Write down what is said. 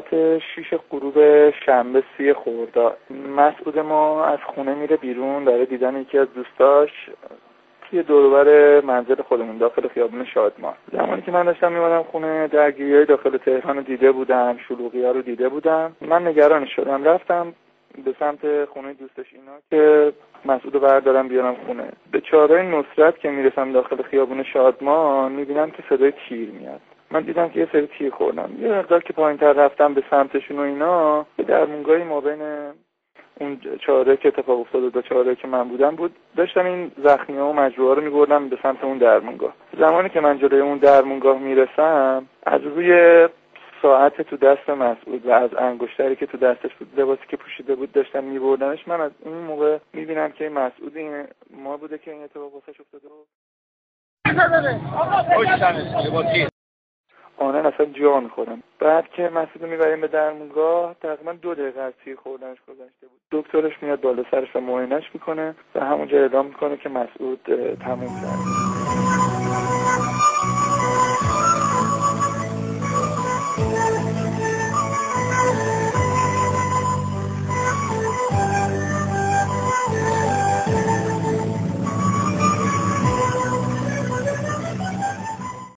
ساعت 6 غروب شنبه 30 خرداد مسعود ما از خونه میره بیرون برای دیدن یکی از دوستاش توی دور و بر منزل خودمون داخل خیابون شادمان. زمانی که من داشتم میمدم خونه درگیری‌های داخل تهران رو دیده بودم، شلوغی‌ها رو دیده بودم. من نگران شدم، رفتم به سمت خونه دوستش اینا که مسعود رو بردارم بیارم خونه. به چهارراه نصرت که میرسم داخل خیابون شادمان میبینم که صدای تیر میاد. من دیدم که یه سری تیر خوردم. یه مقدار که پایین‌تر رفتم به سمتشون و اینا، به درمونگاهی ما بین اون چهارراه که اتفاق افتاد و چهارراهی که من بودم بود، داشتم این زخمی‌ها و مجروحا رو می‌بردم به سمت اون درمونگاه. زمانی که من جلوی اون درمونگاه میرسم، از روی ساعت تو دست مسعود و از انگشتری که تو دستش بود، لباسی که پوشیده بود، داشتن می‌بردنش. من از اون موقع می‌بینم که مسعود این ما بوده که این اتفاق واسش افتاده. آنن اصلا جا می‌خورم. بعد که مسعود رو میبریم به درمونگاه، تقریبا 2 دقیقه از تیر خوردنش گذشته بود. دکترش میاد بالا سرش و معاینش میکنه و همونجا اعلام میکنه که مسعود تموم شده.